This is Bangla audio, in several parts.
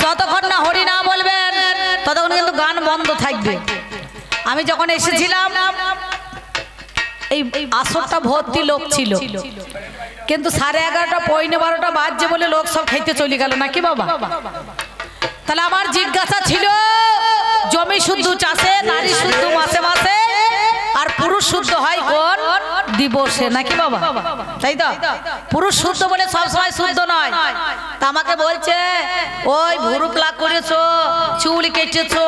যতক্ষণ না হরি না বলবেন ততক্ষণ কিন্তু গান বন্ধ থাকবে। আমি যখন এসেছিলাম এই আসরটা ভর্তি লোক ছিল, কিন্তু 11:30 পৌনে 12টা বাজছে বলে লোক সব খাইতে চলে গেল নাকি বাবা? তাহলে আমার জিজ্ঞাসা ছিল জমি শুদ্ধ চাষে, নারী শুদ্ধ মাসে মাসে, আর পুরুষ শুদ্ধ হয় কোন দিবসে নাকি বাবা? তাই তো, পুরুষ শুদ্ধ বলে সবসময় শুদ্ধ নয়। তা আমাকে বলছে ওই ভুরু প্লাক করেছো, চুল কেটেছো,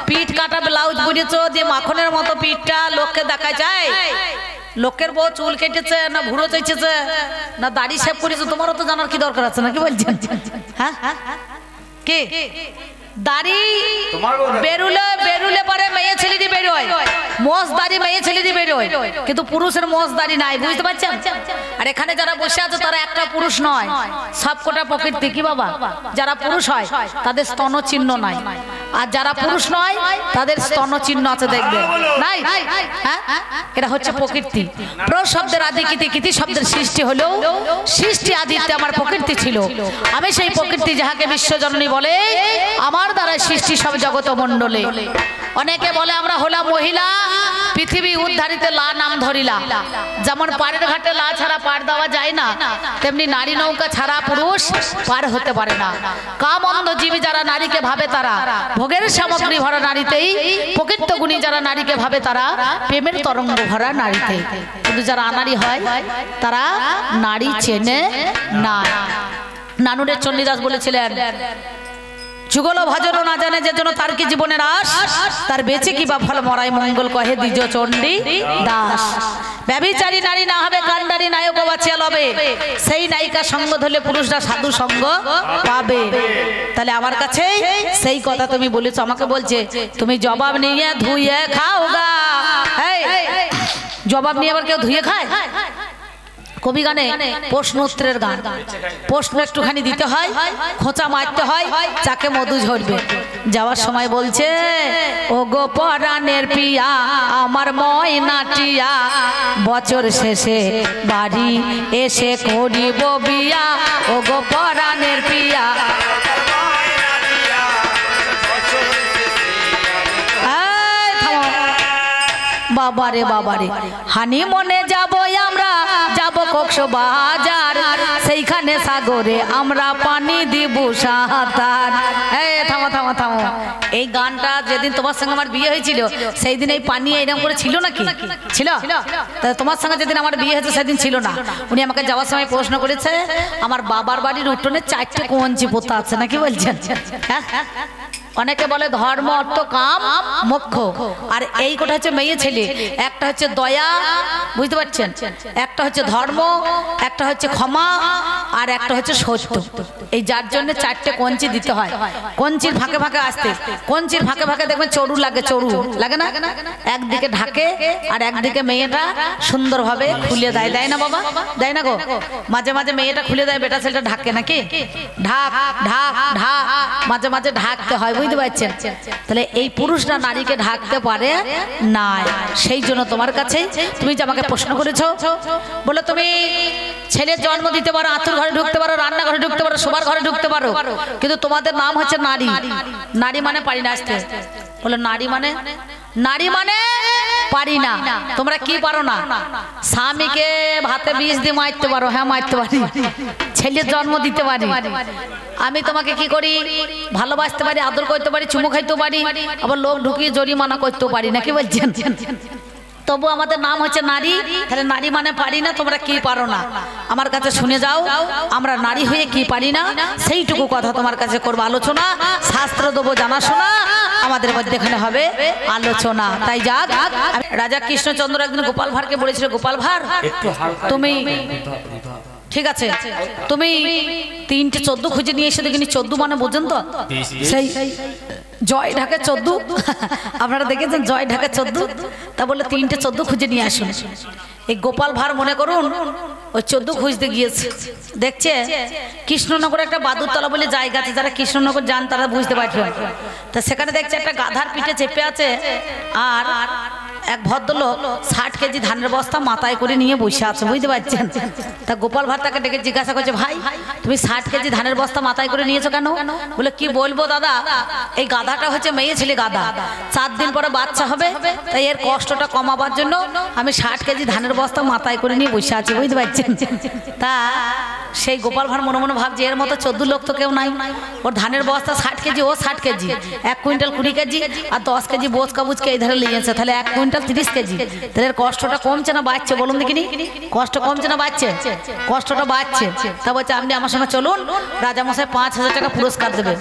পিঠ কাটা ব্লাউজ পরেছো, যে মাখনের মতো পিঠটা লোককে দেখা যায়। লোকের বউ চুল কেটেছে না ভুরো চেয়েছে না দাড়ি শেভ করেছে, তোমারও তো জানার কি দরকার আছে নাকি বলছেন? হ্যাঁ কি দাড়ি বেরুলে বেরুলে পরে মেয়ে ছেলেটি বেরোয়, মোষ দাড়ি মেয়ে ছেলেটি বেরোয়, কিন্তু পুরুষের মোষ দাড়ি নাই, বুঝতে পারছেন? আর এখানে যারা বসে আছে তারা একটা পুরুষ নয়, সবকটা প্রকৃতি কি বাবা? যারা পুরুষ হয় তাদের স্তন চিহ্ন নাই, আর যারা পুরুষ নয় তাদের স্তন চিহ্ন আছে, দেখবেন নাই? হ্যাঁ, এটা হচ্ছে প্রকৃতি। প্র শব্দের আদি কিতি, কিতি শব্দের সৃষ্টি হলো, সৃষ্টি আদিতে আমার প্রকৃতি ছিল, আমি সেই প্রকৃতি যাহাকে বিশ্বজননী বলে, আমার দ্বারা সৃষ্টি সব জগত মণ্ডলে। অনেকে বলে আমরা হলাম মহিলা, পৃথিবী উদ্ধারিতে লা নাম ধরিলা। যেমন পাড়ের ঘাটে লা ছাড়া পার দেওয়া যায় না, তেমনি নারী নৌকা ছাড়া পুরুষ পার হতে পারে না। কাম অন্ধ জীবী যারা নারীকে ভাবে তারা ভোগের সামগ্রী ভরা নারীতেই, প্রকৃত গুণী যারা নারীকে ভাবে তারা প্রেমের তরঙ্গ ভরা নারীতে। কিন্তু যারা আনারী হয় তারা নারী চেনে না। নানুরের চণ্ডীদাস বলেছিলেন যুগল ভজন না জানে যে জন্য তার কি জীবনের আশ, তার বেঁচে কি বা ফল মরাই মঙ্গল কহে দ্বিজ চণ্ডী দাস। ব্যভিচারী নারী না হবে কান্ডারি নায়ক বাঁচিয়া লবে, সেই নায়িকা সঙ্গ ধরলে পুরুষরা সাধু সঙ্গ পাবে। তাহলে আমার কাছে সেই কথা তুমি বলেছো, আমাকে বলছে তুমি জবাব নিয়ে ধুয়ে খাও গা। জবাব নিয়ে আবার কেউ ধুয়ে খায়? কবি গানে প্রশ্ন উত্তরের গান, প্রশ্ন একটুখানি দিতে হয়, খোঁচা মারতে হয়, চাকে মধু ঝরবে। যাওয়ার সময় বলছে ও গো পরাণের পিয়া আমার ময়নাটিয়া, বছর শেষে বাড়ি এসে করিব বিয়া। ও গো পরাণের পিয়া, বাবারে বাবারে, হানি মনে যাব আমরা, যাব কক্সবাজার, সেইখানে সাগরে আমরা পানি দিব সাঁতার। থামো থামো থামো, এই গানটা যেদিন তোমার সঙ্গে আমার বিয়ে হয়েছিল সেই দিন এই পানি এরকম করে ছিল নাকি? ছিল? তোমার সঙ্গে যেদিন আমার বিয়ে হয়েছে সেদিন ছিল না। উনি আমাকে যাওয়ার সময় প্রশ্ন করেছে আমার বাবার বাড়ির উঠোনে 4টে কঞ্চি পোতা আছে নাকি বলছেন? হ্যাঁ, অনেকে বলে ধর্ম অর্থ কাম মোক্ষ, আর এই কটা হচ্ছে মেয়ে ছেলে। একটা হচ্ছে দয়া, বুঝতে পারছেন? একটা হচ্ছে ধর্ম, একটা হচ্ছে ক্ষমা, আর একটা হচ্ছে সত্য। এই যার জন্য 4টে কঞ্চি দিতে হয়। কঞ্চির ফাঁকে ফাঁকে আসতে, কঞ্চির ফাঁকে ফাঁকে দেখবেন চড়ু লাগে, চড়ু লাগে না? একদিকে ঢাকে আর একদিকে মেয়েটা সুন্দরভাবে খুলে দেয়, দেয় না বাবা? দেয় না গো? মাঝে মাঝে মেয়েটা খুলে দেয়, বেটা ছেলেটা ঢাকে নাকি? ঢাক ঢাক ঢাক, মাঝে মাঝে ঢাকতে হয়, বুঝতে পারছেন? তাহলে এই পুরুষরা নারীকে ঢাকতে পারে না। সেই জন্য তোমার কাছে তুমি যে আমাকে প্রশ্ন করেছো, বলে তুমি ছেলের জন্ম দিতে পারো, আতুর ঘরে ঢুকতে পারো, রান্নাঘরে ঢুকতে পারো, শোবার ঘরে ঢুকতে পারো, কিন্তু তোমাদের নাম হচ্ছে নারী। নারী মানে পারি না আসতে। বলে নারী মানে, নারী মানে পারি না। তোমরা কি পারো না? স্বামীকে ভাতে বিষ দিয়ে মারতে পারো। হ্যাঁ মারতে পারি, ছেলের জন্ম দিতে পারি। আমি তোমাকে কি করি? ভালোবাসতে পারি, আদর করতে পারি, চুমু খাইতে পারি, আবার লোক ঢুকিয়ে জরিমানা করতে পারি নাকি বলছেন? তবু আমাদের নাম হচ্ছে নারী। তাহলে নারী মানে পারি না, তোমরা কি পারো না? আমার কাছে শুনে যাও, আমরা নারী হয়ে কি পারি না সেইটুকু কথা তোমার কাছে করবো আলোচনা। শাস্ত্র দেবো জানাশোনা, আমাদের মধ্যে এখানে হবে আলোচনা। তাই যাক, রাজা কৃষ্ণচন্দ্র একদিন গোপাল ভাঁড়কে বলেছিল, গোপাল ভাঁড় তুমি ঠিক আছে, তুমি 3টে 14 খুঁজে নিয়ে এসে দেখিনি। 14 মানে বোঝেন তো? সেই জয় ঢাকা 14, আপনারা দেখেছেন জয় ঢাকা 14। তা বলে 3টে 14 খুঁজে নিয়ে আসুন। এই গোপাল ভাঁড় মনে করুন ওই 14 খুঁজতে গিয়েছে। দেখছে কৃষ্ণনগরে একটা বাদুরতলা বলে জায়গা আছে, যারা কৃষ্ণনগর যান তারা বুঝতে পারবেন। তা সেখানে দেখছে একটা গাধার পিঠে চেপে আছে আর এক ভদ্রলোক 60 কেজি ধানের বস্তা মাথায় করে নিয়ে বসে আছে, বুঝতে পারছেন? তা গোপাল ভাঁড় তাকে ডেকে জিজ্ঞাসা করছে, ভাই তুমি 60 কেজি ধানের বস্তা মাথায় করে নিয়েছো কেন? বলে কি বলবো দাদা, এই গাধাটা হচ্ছে মেয়ে ছেলে গাধা, 4 দিন পরে বাচ্চা হবে, তাই এর কষ্টটা কমাবার জন্য আমি 60 কেজি ধানের বস্তা মাথায় করে নিয়ে বসে আছি, বুঝতে পারছেন? তা সেই গোপাল ভাঁড় মনে মনে ভাবছে এর মতো 14 লোক তো কেউ নাই, ওর ধানের বস্তা 60 কেজি, ও 60 কেজি, 1 কুইন্টাল 20 কেজি আর 10 কেজি বোঝ কাবুজকে এই ধারে নিয়েছে, তাহলে 1 কুইন্টাল 30 কেজি, তাহলে এর কষ্টটা কমছে না বাড়ছে? বলুন দেখিনি, কষ্ট কমছে না বাড়ছে? কষ্টটা বাড়ছে। তা বলছে আপনি আমার সঙ্গে চলুন, রাজামশাই 5000 টাকা পুরস্কার দেবে।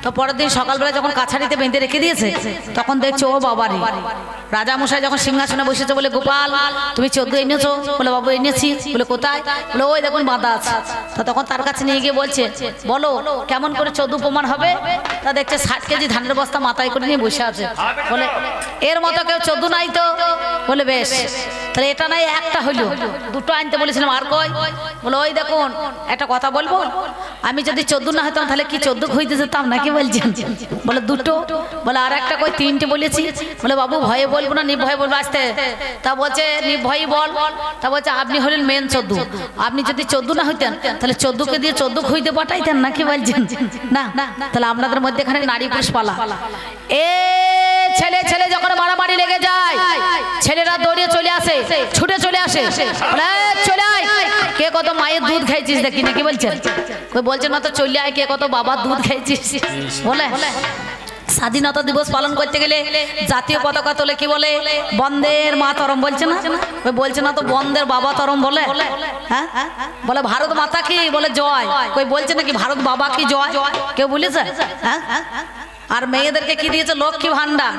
তো পরের দিন সকালবেলা যখন কাছারিতে বেঁধে রেখে দিয়েছে, তখন দেখছে ও বাবারে, রাজামশাই যখন সিংহাসনে বসেছে, বলে গোপাল তুমি 14 এনেছো? বলে বাবু এনেছি। বলে কোথায়? বলে ওই দেখুন বাঁধা আছে। তো তখন তার কাছে নিয়ে গিয়ে বলছে, বলো কেমন করে 14 প্রমাণ হবে? তা দেখছে 60 কেজি ধানের বস্তা মাথায় করে নিয়ে বসে আছে। বলে এর মতো কেউ 14 নাই তো? বলে বেশ, তাহলে এটা নাই একটা হইলো, 2টো আনতে বলেছিলাম, আর কই? বলে ওই দেখুন, একটা কথা বলবো, আমি যদি 14 না হতাম তাহলে কি 14 হইতে যেতাম নাকি বলছেন? বলে 2টো। বলে আর একটা কই? 3টে বলেছি। বলে বাবু ভয়ে বলবো না নির্ভয়ে বলবো? আসতে। তা বলছে নির্ভয়ই বল। তা বলছে আপনি হলেন মেন 14, আপনি যদি 14 না হইতেন তাহলে 14কে দিয়ে 14 হইতে পাঠাইতেন নাকি বলছেন? না, তাহলে আপনাদের মধ্যে এখানে নারী পুরুষ পালা। এ ছেলে ছেলে যখন মারামারি লেগে যায়, ছেলেরা দৌড়িয়ে চলে আসে, ছুটে চলে আসে, বলে চলে আয়, কে কত মায়ের দুধ খাইছিস দেখি নাকি বলছেন? কই বলছেন না তো চলে আয়, কে কত বাবার দুধ খাইছিস। বলে স্বাধীনতা দিবস পালন করতে গেলে জাতীয় পতাকা তোলে কি বলে? বন্দের মাতরম বলছে না? ওই বলছে না তো বন্দের বাবা তরম বলে? হ্যাঁ বলে ভারত মাতা কি বলে জয়, কই বলছে নাকি ভারত বাবা কি জয়? কেউ বলেছে? হ্যাঁ। আর মেয়েদেরকে কি দিয়েছে? লক্ষ্মী ভান্ডার,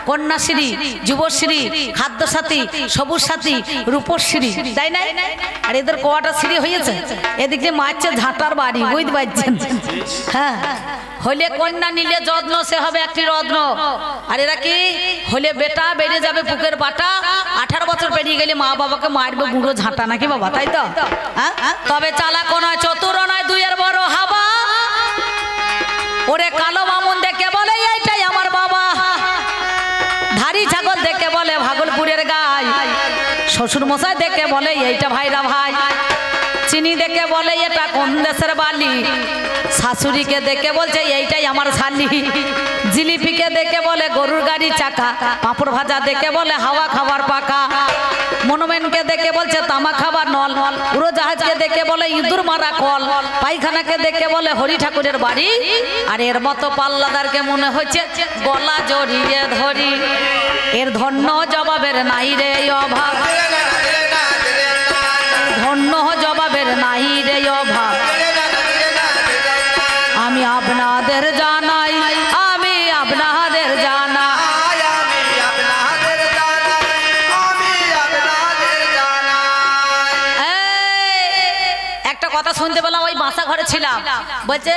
কন্যাশ্রী, যুবশ্রী, খাদ্যসাথী, সবুজ সাথী, রূপশ্রী, তাই না? আর এদের কোয়াটা শ্রী হয়েছে, এদিক দিয়ে মারছে ঝাঁটার বাড়ি, বুঝতে পারছেন? হ্যাঁ, হলে কন্যা নিলে যত্ন, সে হবে একটি রত্ন। আর এরা কি হলে বেটা বেড়ে যাবে বুকের পাটা, 18 বছর পেরিয়ে গেলে মা বাবাকে মারবে বুড়ো ঝাঁটা নাকি বাবা, তাই তো? হ্যাঁ, তবে চালাকও নয়, চতুরও নয়, দুইয়ের বড় হাবা। ওরে কালো মামুন দেখে বলে এইটাই আমার বাবা, ধাড়ি ছাগল দেখে বলে ভাগলপুরের গাই, শ্বশুর মশাই দেখে বলে এইটা ভাইরা ভাই, চিনি দেখে বলে এটা কোন দেশের বালি, শাশুড়িকে দেখে বলছে এইটাই আমার শালি, জিলিপিকে দেখে বলে গরুর গাড়ি চাকা, পাঁপড় ভাজা দেখে বলে হাওয়া খাবার পাকা, মনুমেন্টকে দেখে বলছে তামা খাবার নল, উড়োজাহাজকে দেখে বলে ইঁদুর মারা কল, পায়খানাকে দেখে বলে হরি ঠাকুরের বাড়ি। আর এর মতো পাল্লাদারকে মনে হচ্ছে গলা জড়িয়ে ধরি, এর ধন্য জবাবের নাই রে অভাব, ধন্য জবাবের নাই রে অভাব। আমি আপনাদের জানাই, আমি আপনাদের জানাই, একটা কথা শুনতে পেলাম, ওই বাসা ঘরে ছিলাম, বলছে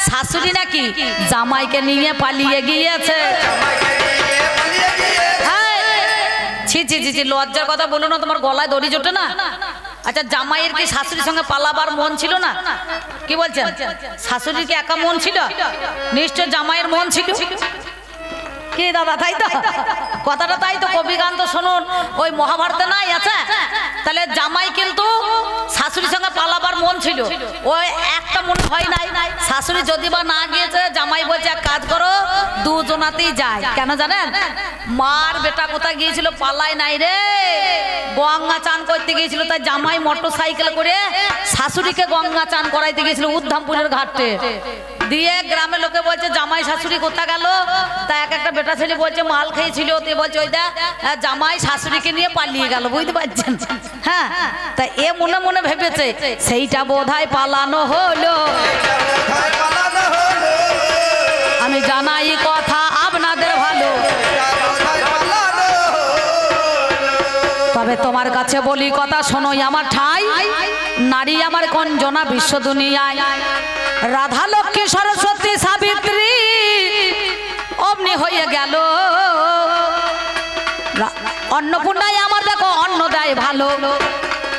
শাশুড়ি নাকি জামাইকে নিয়ে পালিয়ে গিয়েছে। ছি ছি ছি, লজ্জার কথা বলো না, তোমার গলায় দড়ি জোটে না? আচ্ছা জামাইয়ের কি শাশুড়ির সঙ্গে পালাবার মন ছিল না? কি বলছেন? শাশুড়ির কি একা মন ছিল? নিশ্চয় জামাইয়ের মন ছিল। কি দাদা, তাই তো কথাটা? তাই তো কবি গান তো শুনুন, ওই মহাভারতে নাই আছে? তাহলে জামাই কিন্তু শাশুড়ির সঙ্গে পালাবার মন ছিল, ওই একটা মন হয় নাই। শাশুড়ি যদি বা না গিয়েছে, জামাই বলছে এক কাজ করো, দুজনাতেই যায়। কেন জানেন? মার বেটা কোথায় গিয়েছিল, পালাই নাই রে, গঙ্গা চান করতে গিয়েছিল, তাই জামাই মোটর সাইকেল করে শাশুড়িকে গঙ্গা চান করাইতে গিয়েছিল উদ্ধামপুরের ঘাটে। দিয়ে গ্রামের লোকে বলছে জামাই শাশুড়ি কোথা গেল? তা এক একটা বেটা ছেলে বলছে মাল খেয়েছিল, তে বলছে ওইটা জামাই শাশুড়িকে নিয়ে পালিয়ে গেল, বুঝতে পারছেন? হ্যাঁ, তা এ মনে মনে ভেবেছে সেইটা বোধহয় পালানো হলো। আমি জানাই কথা আপনাদের ভালো, তবে তোমার কাছে বলি কথা শোনোই আমার ঠাই, নারী আমার কঞ্জনা বিশ্ব দুনিয়ায়, রাধা লক্ষ্মী সরস্বতী সাবিত্রী অমনি হয়ে গেল, অন্নপূর্ণায় আমার দেখো অন্ন দেয় ভালো,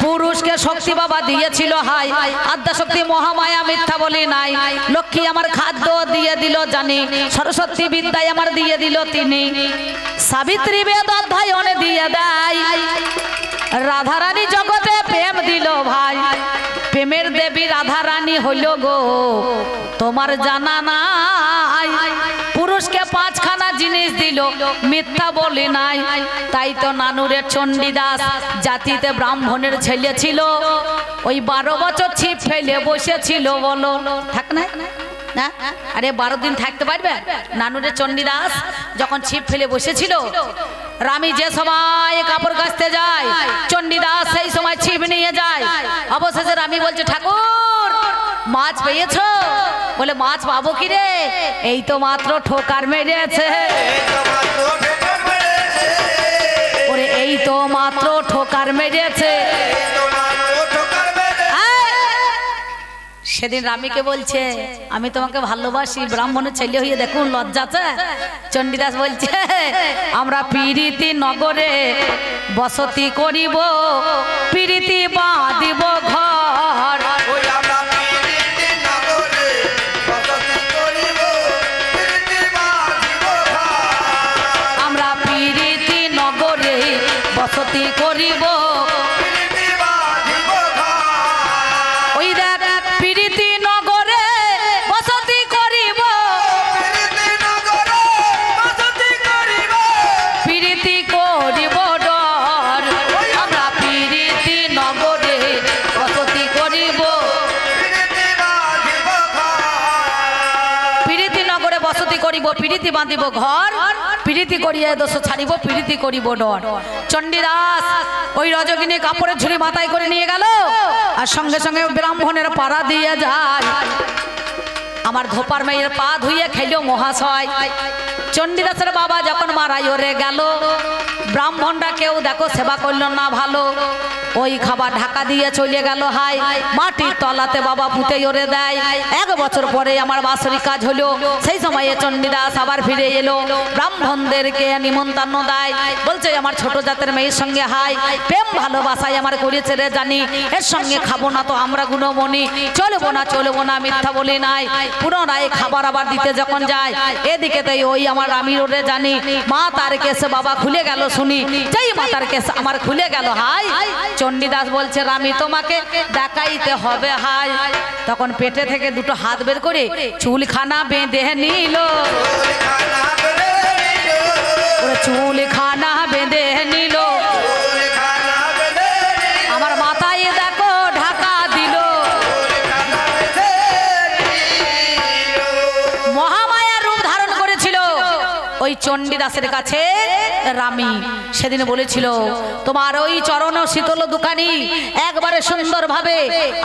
পুরুষকে শক্তি বাবা দিয়েছিল হাই আদ্যা শক্তি মহামায়া মিথ্যা বলি নাই লক্ষ্মী আমার খাদ্য দিয়ে দিল জানি সরস্বতী বিদ্যায় আমার দিয়ে দিল তিনি সাবিত্রী বেদ অধ্যয়ন দিয়ে দেয় রাধারানী জগতে প্রেম দিল ভাই প্রেমের দেবী রাধারানী হইল গো তোমার জানা নাই পুরুষকে পাঁচখানা জিনিস দিল মিথ্যা বলি নাই তাই তো নানুরের চণ্ডীদাস জাতিতে ব্রাহ্মণের ছেলে ছিল ওই 12 বছর ছিপ ফেলে বসেছিল বলো থাক না না আরে 12 দিন থাকতে পারবে নানুরের চণ্ডীদাস যখন ছিপ ফেলে বসেছিল রানী যে সময় কাপড় কাচতে যায় চণ্ডীদাস সেই সময় ছিপ নিয়ে যায় অবশেষে রানী বলছে ঠাকুর মাছ পেয়েছো বলে মাছ পাবো কি রে এই তো মাত্র ঠোকার মেরেছে ওরে এই তো মাত্র ঠোকার মেরেছে সেদিন রানীকে বলছে আমি তোমাকে ভালোবাসি ব্রাহ্মণের ছেলে হয়ে দেখুন লজ্জাতে চণ্ডীদাস বলছে আমরা পীড়িতি নগরে বসতি করিব পীড়িতি বাঁধিব ঘর আমরা পীড়িতি নগরে বসতি করিব পীড়িতি বাঁধিব ঘর পীড়িতি করিয়া দোষ ছাড়িব পীড়িতি করিব ডর চণ্ডীদাস ওই রজকিনী কাপড়ের ঝুড়ি মাথায় করে নিয়ে গেল আর সঙ্গে সঙ্গে ব্রাহ্মণের পাড়া দিয়ে যায় আমার ধোপার মেয়ের পা ধুইয়ে খাইল মহাশয় চণ্ডীদাসের বাবা যখন মারাই ওরে গেল ব্রাহ্মণরা কেউ দেখো সেবা করল না ভালো ওই খাবার ঢাকা দিয়ে চলে গেল হাই মাটির তলাতে বাবা পুঁতে ওরে দেয় 1 বছর পরে আমার বাৎসরিক কাজ হলো সেই সময়ে চণ্ডীদাস আবার ফিরে এলো ব্রাহ্মণদেরকে নিমন্ত্রণ দেয় বলছে আমার ছোট জাতের মেয়ের সঙ্গে হাই প্রেম ভালোবাসায় আমার করেছে রে জানি এর সঙ্গে খাবো না তো আমরা গুণমণি চলবো না মিথ্যা বলি নাই পুনরায় খাবার আবার দিতে যখন যায় এদিকে তো ওই আমার রামির ওরে জানি মা তার কেসে বাবা খুলে গেল শুনি যেই মাতার কেস আমার খুলে গেল হাই চণ্ডীদাস বলছে রামি তোমাকে দেখাইতে হবে হাই তখন পেটে থেকে দুটো হাত বের করে চুলখানা বেঁধে নিল চুলখানা বেঁধে নিল আমার মাথায় দেখো ঢাকা দিল মহামায়া রূপ ধারণ করেছিল ওই চণ্ডীদাসের কাছে রামি সেদিন বলেছিল তোমার ওই চরণ শীতল দোকানি একবারে সুন্দর ভাবে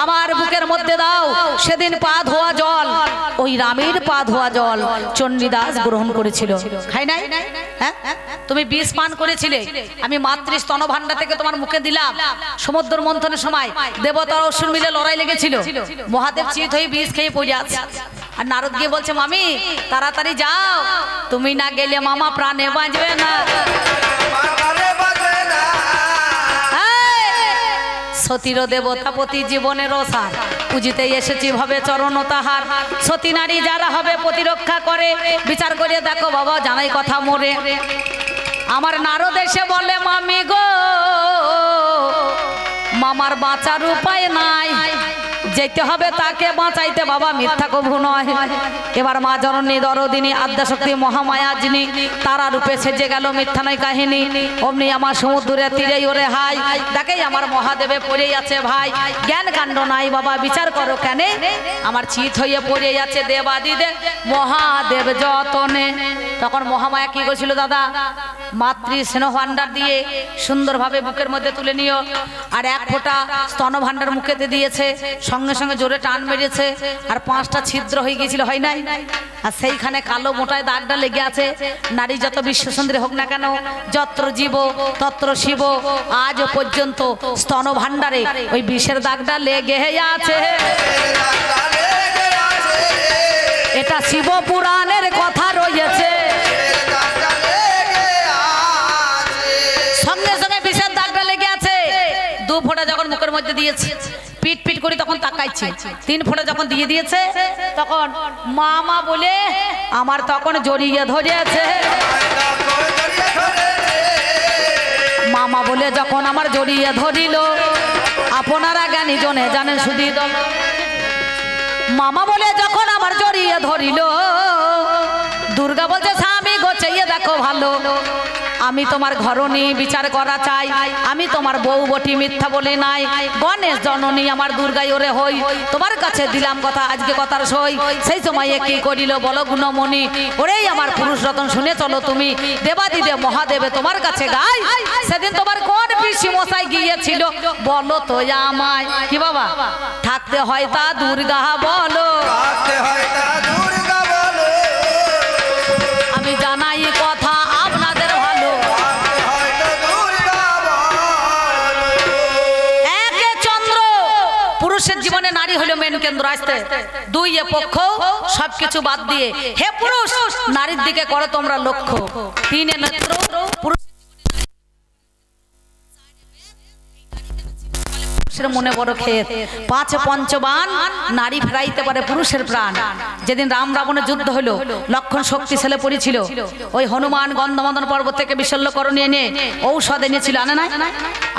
আমার বুকের মধ্যে দাও সেদিন পা ধোয়া জল ওই রামের পা ধোয়া জল চণ্ডীদাস গ্রহণ করেছিল খাই নাই হ্যাঁ তুমি বিষ পান করেছিলে আমি মাতৃ স্তন ভান্ডার থেকে তোমার মুখে দিলাম সমুদ্র মন্থনের সময় দেবতা অসুর মিলে লড়াই লেগেছিল মহাদেব চিত হয়ে বিষ খেয়ে পড়ে আছে আর নারদ গিয়ে বলছে মামি তাড়াতাড়ি যাও তুমি না গেলে মামা প্রাণে বাঁচবে না সতীর দেবতা পতি জীবনের সার পুজিতে এসেছি ভাবে চরণ তাহার সতী নারী যারা হবে প্রতিরক্ষা করে বিচার করে দেখো বাবা জানাই কথা মোরে আমার নারদ এসে বলে মামি গো মামার বাঁচার উপায় নাই যেতে হবে তাকে বাঁচাইতে বাবা মিথ্যা কভু নয় এবার মা জননী দরদিনী আদ্যাশক্তি মহামায়া যিনি তারা রূপে সেজে গেল মিথ্যা নয় কাহিনী অমনি আমার সমুদ্রের তীরে ওরে হাই দেখেই আমার মহাদেবে পড়ে আছে ভাই জ্ঞান কাণ্ড নাই বাবা বিচার করো কেন আমার চিত হয়ে পড়ে আছে দেবাদিদে মহাদেব যতনে তখন মহামায়া কি করেছিল দাদা মাতৃ স্নেহ ভান্ডার দিয়ে সুন্দরভাবে বুকের মধ্যে তুলে নিও আর 1 ফোঁটা স্তন ভান্ডার মুখেতে দিয়েছে সঙ্গে সঙ্গে জোরে টান মেরেছে আর 5টা ছিদ্র হয়ে গিয়েছিল হয় নাই আর সেইখানে কালো মোটায় দাগটা লেগে আছে নারী যত বিশ্ব সুন্দরী হোক না কেন যত্র জীব তত্র শিব আজও পর্যন্ত স্তন ভান্ডারে ওই বিষের দাগটা লেগে আছে এটা শিব পুরাণের কথা রয়েছে সঙ্গে সঙ্গে বিষের দাগটা লেগে আছে 2 ফোঁটা যখন মুখের মধ্যে দিয়েছে, পিট পিট করে তখন তাকাইছে, 3 ফোঁটা যখন দিয়ে দিয়েছে তখন মামা বলে আমার তখন জড়িয়ে ধরেছে। মামা বলে যখন আমার জড়িয়ে ধরিল, আপনারা জ্ঞানী জনে জানেন শুধু দল। মামা বলে যখন আমার জড়িয়ে ধরিল, দুর্গা বলছে স্বামী গোছাইয়ে দেখো ভালো, আমি তোমার ঘরণী বিচার করা চাই, আমি তোমার বউ বটি মিথ্যা বলে নাই, গণেশ জননী আমার দুর্গাই ওরে হই, তোমার কাছে দিলাম কথা আজকে কথার সই। সেই সময়ে কি করিল বলো গুণমণি, ওরেই আমার পুরুষ রতন শুনে চলো তুমি, দেবাদিদেব মহাদেবে তোমার কাছে গাই, সেদিন তোমার কোন পিসি মশাই গিয়েছিল বলো তো আমায়। কি বাবা থাকতে হয় তা দুর্গা বলো, আমি জানাই কথা আপনাদের ভালো। একে চন্দ্র পুরুষের জীবনে নারী হলো মেন কেন্দ্র, আসতে 2 এ পক্ষ সবকিছু বাদ দিয়ে হে পুরুষ নারীর দিকে করো তোমরা লক্ষ্য, 3 এ নেত্র পুরুষ মনে বড় ক্ষেত, 5 পঞ্চবান নারী ফেরাইতে পারে পুরুষের প্রাণ। যেদিন রাম রাবণের যুদ্ধ হলো, লক্ষণ শক্তি ছেলে পড়েছিল, ওই হনুমান গন্ধমদন পর্বত থেকে বিশল্যকরণ এনে ঔষধ এনেছিল, আনে না?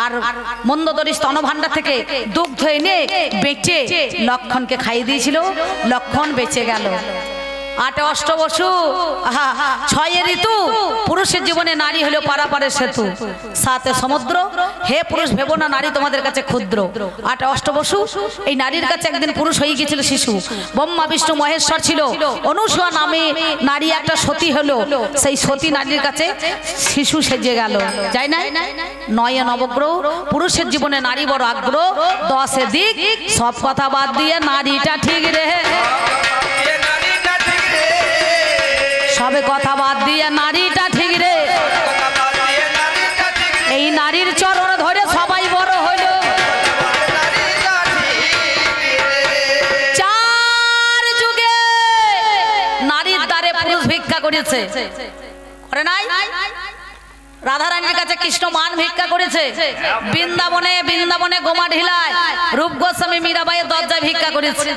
আর মন্দোদরী স্তনভাণ্ডার থেকে দুগ্ধ এনে বেঁচে লক্ষণকে খাইয়ে দিয়েছিল, লক্ষণ বেঁচে গেল। 8 অষ্টবসু, 6 ঋতু, পুরুষের জীবনে নারী হলো পারাপারের সেতু, 7 সমুদ্র, হে পুরুষ ভেবো না নারী তোমাদের কাছে ক্ষুদ্র। 8 অষ্টবসু, এই নারীর কাছে একদিন পুরুষ হয়ে গিয়েছিল শিশু, ব্রহ্মা বিষ্ণু মহেশ্বর ছিল, অনুসূয়া নামে নারী একটা সতী হলো, সেই সতী নারীর কাছে শিশু সেজে গেল, যাই না? 9 নবগ্রহ, পুরুষের জীবনে নারী বড় আগ্রহ, 10 দিক, সব কথা বাদ দিয়ে নারীটা ঠিক রে, সবে কথা বাদ দিয়ে নারীটা ঠিক রে, এই নারীর চরণ ধরে সবাই বড় হইল। 4 যুগে নারীর দ্বারে পুরুষ ভিক্ষা করেছে, করে নাই? রাধারানীর কাছে কৃষ্ণ মান ভিক্ষা করেছে, বৃন্দাবনে বৃন্দাবনে গোমা ঢিলায় রূপ গোস্বামী মীরাবাইয়ের দরজায় ভিক্ষা করেছে,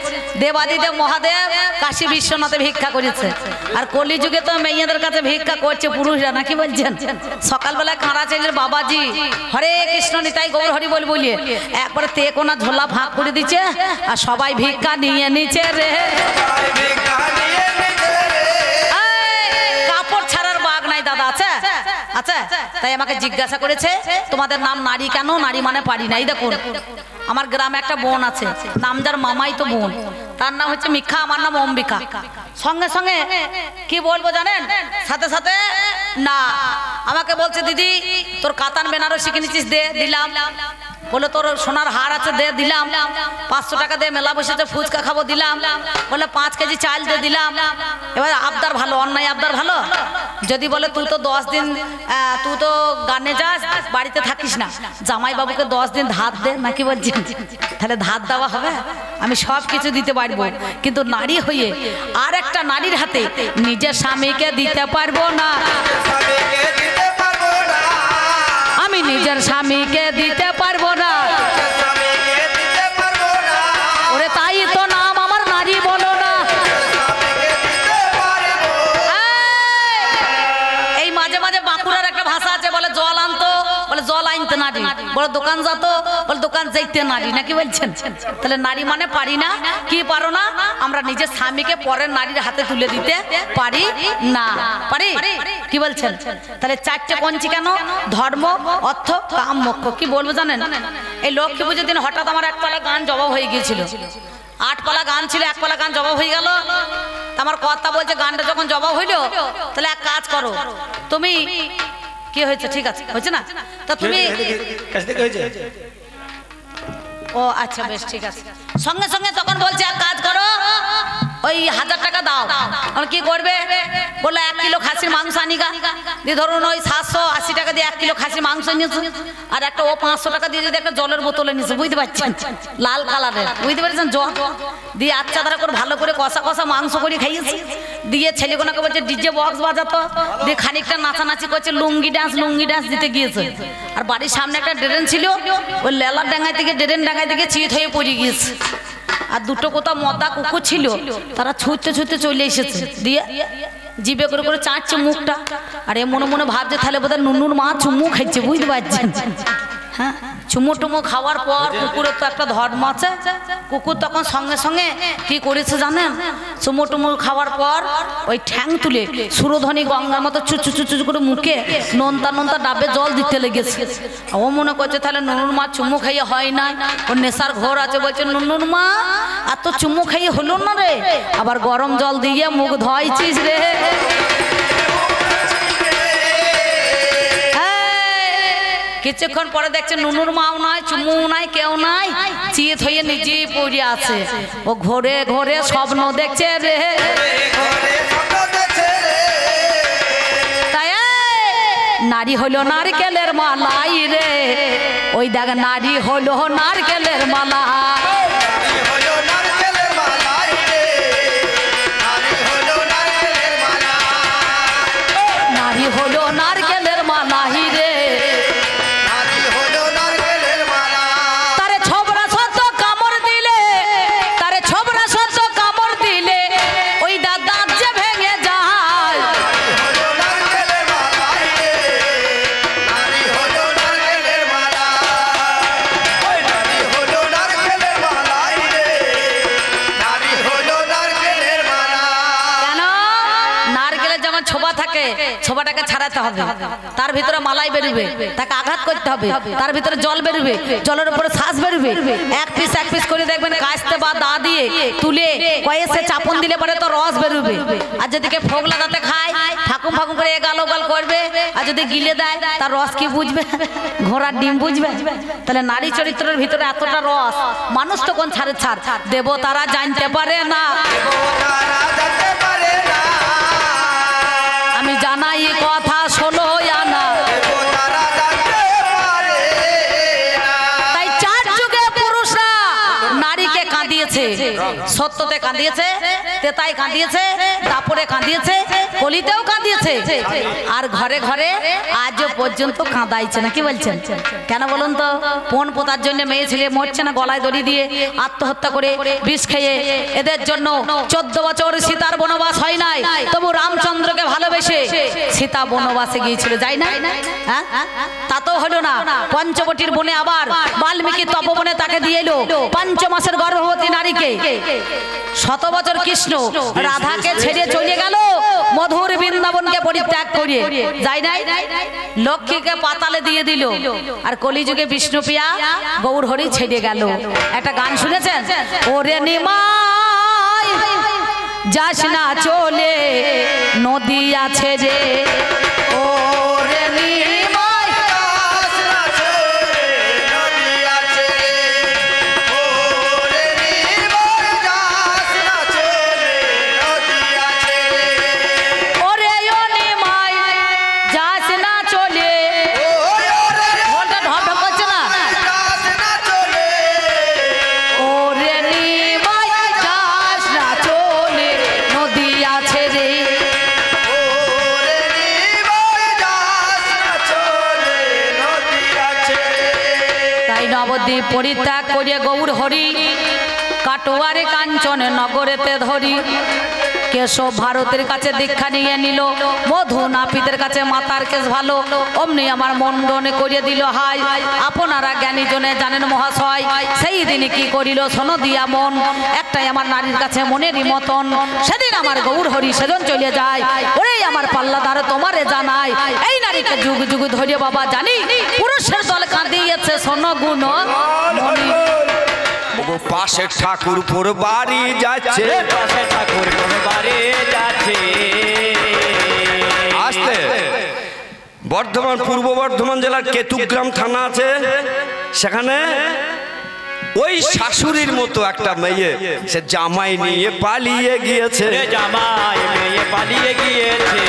দেবাদিদেব মহাদেব কাশী বিশ্বনাথে ভিক্ষা করেছে। আর কলিযুগে তো মেয়েদের কাছে ভিক্ষা করছে পুরুষরা, নাকি বলছেন? সকালবেলায় কাঁড়া চাইলের বাবাজি হরে কৃষ্ণ নিতাই গৌর হরি বল বলিয়ে একবারে তেকোনা ঝোলা ভাগ করে দিচ্ছে, আর সবাই ভিক্ষা নিয়ে নিচ্ছে রে, কাপড় ছাড়ার বাগ নাই দাদা, আছে? আচ্ছা, তাই আমাকে জিজ্ঞাসা করেছে তোমাদের নাম নারী কেন? নারী মানে পারি নাই। দেখুন আমার গ্রামে একটা বোন আছে, নাম যার মামাই তো বোন, তার নাম হচ্ছে মিখা, আমার নাম অম্বিকা। সঙ্গে সঙ্গে কি বলবো জানেন, সাথে সাথে না আমাকে বলছে দিদি তোর কাতান বেনারসি কিনেছিস দে, দিলাম। বলে তোর সোনার হার আছে দে, দিলাম। 500 টাকা দিয়ে মেলা বসেছে ফুচকা খাবো, দিলাম। বলে 5 কেজি চাল দে, দিলাম। এবার আবদার ভালো, অন্যায় আবদার ভালো। যদি বলে তুই তো 10 দিন তুই তো গানে যাস, বাড়িতে থাকিস না, জামাই বাবুকে 10 দিন ধার দে, নাকি বলছেন? তাহলে ধার দেওয়া হবে? আমি সব কিছু দিতে পারবো, কিন্তু নারী হয়ে আর একটা নারীর হাতে নিজের স্বামীকে দিতে পারবো না, আমি নিজের স্বামীকে দিতে পারবো না। ওরে তাই তো নাম আমার নারী বলো না। এই মাঝে মাঝে বাঁকুড়ার একটা ভাষা আছে, বলে জল আনতো, বলে জল আনতে নারী, বলে দোকান যেত, বলে দোকান যাইতে নারী, নাকি বলছেন? তাহলে নারী মানে পারি না। কি পারো না? আমরা নিজের স্বামীকে পরের নারীর হাতে তুলে দিতে পারি না, পারি? কি বলছেন? তাহলে 4টে পঞ্চি কেন? ধর্ম, অর্থ, কাম, মোক্ষ। কি বলবো জানেন, এই লক্ষ্মী পুজোর দিন হঠাৎ আমার একপালা গান জবাব হয়ে গিয়েছিল। 8 পালা গান ছিল, 1 পালা গান জবাব হয়ে গেল। আমার কথা বলছে গানটা যখন জবাব হইলো, তাহলে এক কাজ করো তুমি, কি হয়েছে? ঠিক আছে, হয়েছে না? তো তুমি ও আচ্ছা বেশ ঠিক আছে। সঙ্গে সঙ্গে তখন বলছে এক কাজ করো, ওই 1000 টাকা দাও। আর কি করবে? বললো 1 কিলো খাসির মাংস আনিগা। দিয়ে ধরুন ওই 780 টাকা দিয়ে 1 কিলো খাসির মাংস নিয়েছে, আর একটা ও 500 টাকা দিয়ে যদি একটা জলের বোতলে নিয়েছে, বুঝতে পারছেন, লাল কালারের, বুঝতে পারছেন, জল দিয়ে আচ্ছা তারা করে ভালো করে কষা কষা মাংস করে খাইয়েছে। দিয়ে ছেলেগুলোকে বলছে ডিজে বক্স বাজাতো, দিয়ে খানিকটা নাচানাচি করছে, লুঙ্গি ডান্স দিতে গিয়েছে। আর বাড়ির সামনে একটা ড্রেন ছিল, ওই লেলার ডাঙ্গায় থেকে ড্রেন ডাঙ্গায় থেকে চিত হয়ে পড়ে গিয়েছে। আর দুটো কোথাও মদা কুকুর ছিল, তারা ছুটতে ছুটতে চলে এসেছে, দিয়ে জিভে করে করে চাটছে মুখটা। আর এ মনে মনে ভাবছে তাহলে বোধহয় নুনুর মা চুমু খাইছে, বুঝতে পারছেন। হ্যাঁ, চুমু টুমু খাওয়ার পর কুকুরের তো একটা ধর্ম আছে, কুকুর তখন সঙ্গে সঙ্গে কি করেছে জানেন? চুমু টুমু খাওয়ার পর ওই ঠ্যাং তুলে সুরধ্বনি গঙ্গার মতো চুচু চুচু করে মুখে নোনতা নোনতা ডাবে জল দিতে লেগেছে। ও মনে করছে তাহলে নুনুর মা চুমু খাইয়ে হয় না, ওর নেশার ঘোর আছে, বলছে নুনুর মা আর তো চুমু খাইয়ে হলো না রে, আবার গরম জল দিয়ে মুখ ধোয়াইছিস রে। কিছুক্ষণ পরে দেখছে নুনুর মাও নাই, চুমু নাই, কেউ নাই, চিত হয়ে নিজেই পড়ে আছে। ও ঘোরে ঘোরে স্বপ্ন দেখছে রে। তাই নারী হলো নারকেলের মালাই রে, ওই দেখ নারী হলো নারকেলের মালা। নারী হলো নারকেলের মালাই রে, ছোবাটাকে ছাড়াতে হবে, তার ভিতরে মালাই বেরোবে, তাকে আঘাত করতে হবে, তার ভিতরে জল বেরোবে, জলের উপরে শ্বাস বেরোবে, এক পিস করে দেখবেন কাস্তে বা দা দিয়ে তুলে কয়েসে চাপন দিলে পরে তো রস বেরোবে। আর যদি ফোক লাগাতে খায় ফাঁকুম ফাঁকুম করে গাল গাল করবে, আর যদি গিলে দেয় তার রস কি বুঝবে? ঘোড়ার ডিম বুঝবে? তাহলে নারী চরিত্রের ভিতরে এতটা রস, মানুষ তো কোন ছাড়ে ছাড়, দেবতারা জানতে পারে না। আমি জানাই কথা শোনো আনা, তাই 4 যুগে পুরুষরা নারীকে কাঁদিয়েছে, সত্যতে কাঁদিয়েছে, তেতাই কাঁদিয়েছে, দাপরে কাঁদিয়েছে, কলিতেও কাঁদিয়েছে, আর ঘরে ঘরে আজও পর্যন্ত কাঁদাইছে না। কি বলছেন? কেন বলুন তো? পণ পোতার জন্য মেয়ে ছেলে মরছে না, গলায় দড়ি দিয়ে আত্মহত্যা করে বিষ খেয়ে। এদের জন্য 14 বছর সীতার বনবাস হয় নাই, তবু রামচন্দ্রকে ভালোবেসে সীতা বনবাসে গিয়েছিল, যাই না? হ্যাঁ, তা তো হলো না। পঞ্চবটির বনে আবার বাল্মীকি তপবনে তাকে দিয়ে এলো 5 মাসের গর্ভবতী নারীকে। 100 বছর কৃষ্ণ রাধাকে ছেড়ে চলে গেল মধুর বৃন্দাবনকে পরিত্যাগ করে, যাই নাই? লক্ষ্মীকে পাতালে দিয়ে দিল, আর কলিযুগে বিষ্ণুপ্রিয়া গৌর হরি ছেড়ে গেল। একটা গান শুনেছেন? ওরে নিমাই যাস না চলে নদী আছে রে, ওরে নিমাই যাস না চলে নদী আছে রে, ওরে নিমাই যাস না চলে নদী আছে রে, ওরে ও নিমাই যাস না চলে, ঘন্টা ঢপ ঢপ করছে না, যাস না চলে, ওরে নিমাই যাস না চলে নদী আছে রে, ওরে নিমাই যাস না চলে নদী আছে রে। তাই নবদ্বীপ পরিত্যাগ করিয়া গৌর হরি কাটোয়ারে কাঞ্চন নগরেতে ধরি কেশব ভারতের কাছে দীক্ষা নিয়ে নিল, মধু নাপিতের কাছে মাতার কেশ ভালো, অমনি আমার মন্ডনে করিয়ে দিল হাই। আপনারা জ্ঞানী জনে জানেন মহাশয়, সেই দিন কি করিল শোনো দিয়া মন, একটাই আমার নারীর কাছে মনেরই মতন, সেদিন আমার গৌর হরি সেজন চলে যায়, ওরেই আমার পাল্লাদার তোমারে জানাই, এই নারীকে যুগ যুগ ধরে বাবা জানি, পুরুষের দল কাঁদিয়েছে শোনো গুণ মনি। পাশে ঠাকুরপুর বাড়ি যাচ্ছে, পাশে ঠাকুরপুর বাড়ি যাচ্ছে, আসতে বর্ধমান পূর্ব বর্ধমান জেলার কেতুগ্রাম থানা আছে, সেখানে ওই শাশুড়ির মতো একটা মেয়ে সে জামাই নিয়ে পালিয়ে গিয়েছে, জামাই মেয়ে পালিয়ে গিয়েছে।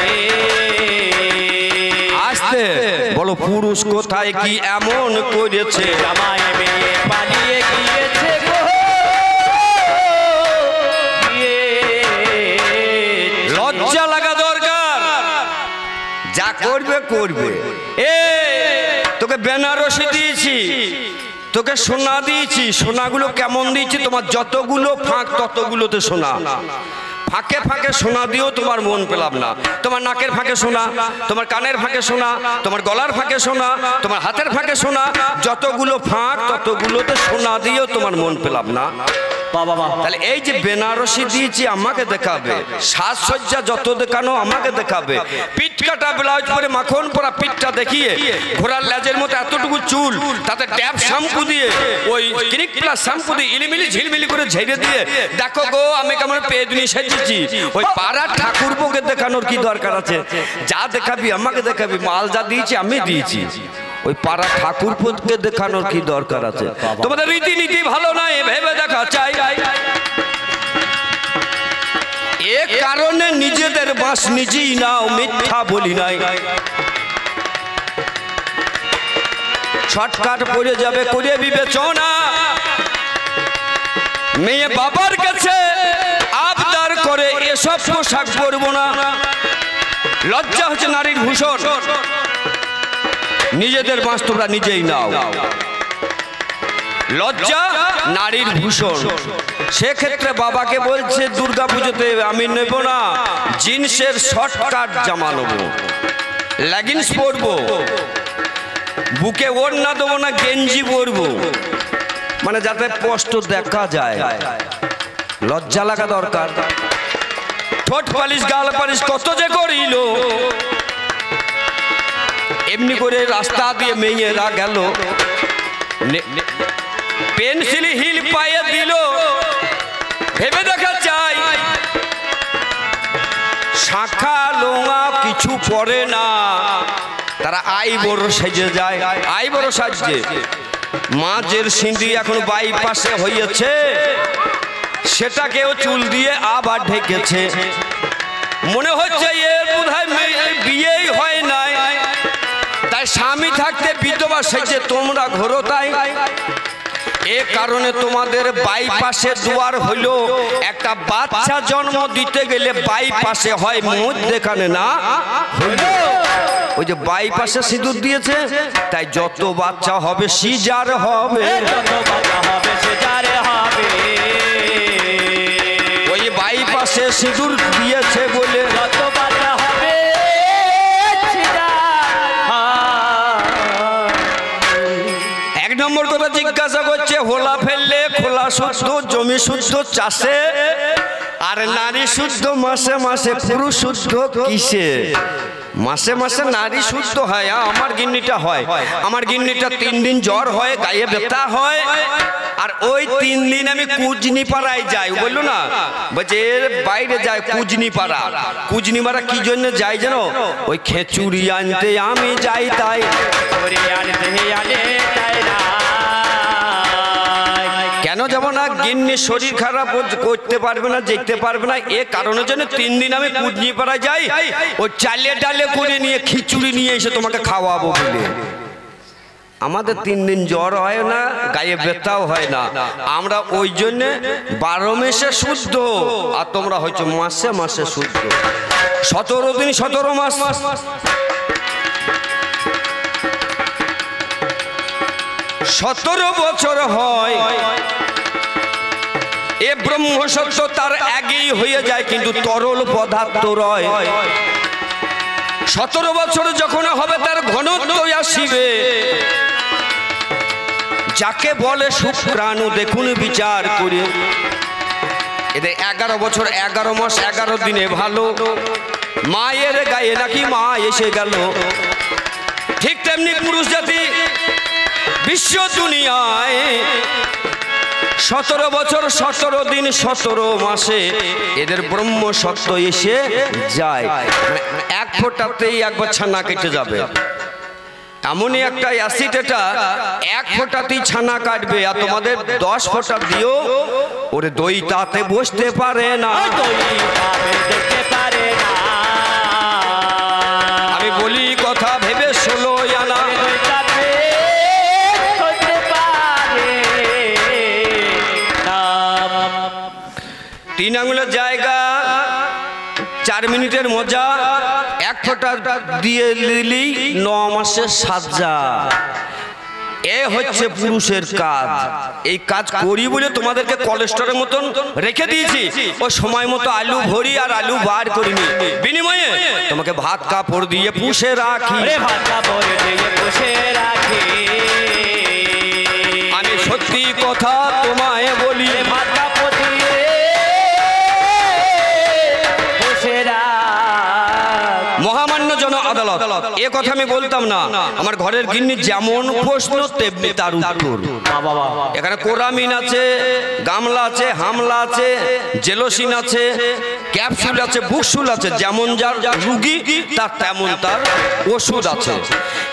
আসতে বলো পুরুষ কোথায় কি এমন করেছে, জামাই মেয়ে পালিয়ে গিয়েছে গো। লজ্জা লাগা দরকার, যা করবে করবে। এ তোকে বেনারসি দিয়েছি, তোকে সোনা দিয়েছি, সোনাগুলো কেমন দিয়েছি, তোমার যতগুলো ফাঁক ততগুলোতে সোনা। ফাঁকে ফাঁকে সোনা দিও তোমার মন পেলাম না। তোমার নাকের ফাঁকে সোনা, তোমার কানের ফাঁকে সোনা, তোমার গলার ফাঁকে সোনা, তোমার হাতের ফাঁকে সোনা, যতগুলো ফাঁক ততগুলোতে সোনা দিও তোমার মন পেলাম না। তাহলে এই যে বেনারসি দিয়েছি আমাকে দেখাবে, সাজসজ্জা যত দেখানো আমাকে দেখাবে, পিঠ কাটা ব্লাউজ পরে মাখন পরা পিঠটা দেখিয়ে ঘোড়ার লেজের মতো এতটুকু চুল, তাতে ট্যাপ শ্যাম্পু দিয়ে ওই ক্লিনিক প্লাস শ্যাম্পু দিয়ে ইলিমিলি ঝিলমিলি করে ঝেড়ে দিয়ে দেখো গো আমি কেমন পেদনি সেজেছি। ওই পাড়ার ঠাকুরপোকে দেখানোর কি দরকার আছে? যা দেখাবি আমাকে দেখাবি, মাল যা দিয়েছি আমি দিয়েছি, ওই পাড়া ঠাকুরপোকে দেখানোর কি দরকার আছে? তোমাদের রীতিনীতি ভালো নাই ভেবে দেখা চাই। এ কারণে নিজেদের বাস নিজেই নাও, মিথ্যা বলি নাই। শর্টকাট পড়ে যাবে করে বিবেচনা। মেয়ে বাবার কাছে আবদার করে এসব পোশাক পরবো না। লজ্জা হচ্ছে নারীর ভূষণ, নিজেদের বাস তোমরা নিজেই নাও। লজ্জা নারীর ভূষণ। সেক্ষেত্রে বাবাকে বলছে দুর্গা পুজোতে আমি নেব না, জিন্সের শর্টকাট জামা নেব, লেগিংস পরবো, বুকে ওড়না দেবো না, গেঞ্জি পরবো, মানে যাতে স্পষ্ট দেখা যায়। লজ্জা লাগা দরকার। ঠোঁট পালিশ গাল পালিশ কত যে করিল, এমনি করে রাস্তা দিয়ে মেয়েরা গেল, পেন্সিল হিল পায়ে দিল, ভেবে দেখা চাই। শাখা লোঙা কিছু পরে না, তারা আই বড় সেজে যায়, আই বড় সাজছে। মাঝের সিঁড়ি এখন বাইপাসে হয়েছে, সেটাকেও চুল দিয়ে আবার ঢেকেছে। মনে হচ্ছে এর বোধহয় বিয়েই হয় নাই, তাই স্বামী থাকতে বিধবা সেজে তোমরা ঘোরো তাই। এ কারণে তোমাদের বাইপাসে দুয়ার হইলো, একটা বাচ্চা জন্ম দিতে গেলে বাইপাসে হয়, মধ্যেখানে না হইলো। ওই যে বাইপাসে সিঁদুর দিয়েছে, তাই যত বাচ্চা হবে সিজার হবে, ওই বাইপাসে সিঁদুর দিয়েছে বলে যত বাচ্চা হবে। এক নম্বর কথা জিজ্ঞাসা করছে, হোলা ফেললে খোলা শুদ্ধ, জমি শুদ্ধ চাষে, আর নারী শুদ্ধ মাসে মাসে, পুরুষ শুদ্ধ কিসে? মাসে মাসে নারী শুদ্ধ হয়, আমার গিন্নিটা হয়। আমার গিন্নিটা 3 দিন জ্বর হয়, গায়ে ব্যথা হয়, আর ওই 3 দিন আমি কুজনি পাড়ায় যাই। বললো না বলছে বাইরে যায় কুজনি পাড়া। কুজনি পাড়া কি জন্য যাই জানো? ওই খেচুড়ি আনতে আমি যাই, তাই কেন যাব না? গিন্নি শরীর খারাপ করতে পারবে না, যেতে পারবে না, এ কারণের জন্য 3 দিন আমি কুজনি পাড়ায় যাই, ওই চালে ডালে করে নিয়ে খিচুড়ি নিয়ে এসে তোমাকে খাওয়াবো বলে। আমাদের 3 দিন জ্বর হয় না, গায়ে ব্যথাও হয় না, আমরা ওই জন্য 12 মাসে শুদ্ধ, আর তোমরা হয়তো মাসে মাসে শুদ্ধ। 17 দিন 17 মাস। 17 বছর হয়, এ ব্রহ্ম সত্য তার আগেই হয়ে যায়, কিন্তু তরল পদার্থ রয়। 17 বছর যখন হবে তার ঘনত্ব আসিবে, যাকে বলে শুক্রাণু। দেখুন বিচার করে, এদের 11 বছর 11 মাস 11 দিনে ভালো, মায়ের গায়ে নাকি মা এসে গেল। ঠিক তেমনি পুরুষ জাতি বিশ্ব দুনিয়ায় 17 বছর 17 দিন 17 মাসে এদের ব্রহ্ম সত্য এসে যায়। এক ফোঁটাতেই একবার ছানা কেটে যাবে। এমনই একটা অ্যাসিড, এটা 1 ফোঁটাতেই ছানা কাটবে, আর তোমাদের 10 ফোঁটা দিও ওরে দই তাতে বসতে পারে না। দেখতে পারে না। আমি বলি কথা ভেবে 16 আনা। করতে পারে না। 3 আঙুলের জায়গা 4 মিনিটের মজা, 1 ফোঁটা দিয়ে দিলি 9 মাসের সাজা। এ হচ্ছে পুরুষের কাজ। এই কাজ করি বলে তোমাদেরকে কোলেস্টেরলের মতন রেখে দিয়েছি। ও সময় মতো আলু ভরি আর আলু বার করিনি, বিনিময়ে তোমাকে ভাত কাপড় দিয়ে পুষে রাখি। ভাত কাপড় দিয়ে পুষে রাখি। আমি সত্যি কথা তোমায় বলি, ভাত কাপড় দিয়ে পুষে রাখি। মহামান্য জন আদালত, এ কথা আমি বলতাম না। আমার ঘরের গিন্নি যেমন প্রশ্ন তেমনি তার উত্তর। এখানে কোরামিন আছে, গামলা আছে, হামলা আছে, জেলোসিন আছে, ক্যাপসুল আছে, বুকসুল আছে। যেমন যার রুগী তার তেমন তার ওষুধ আছে।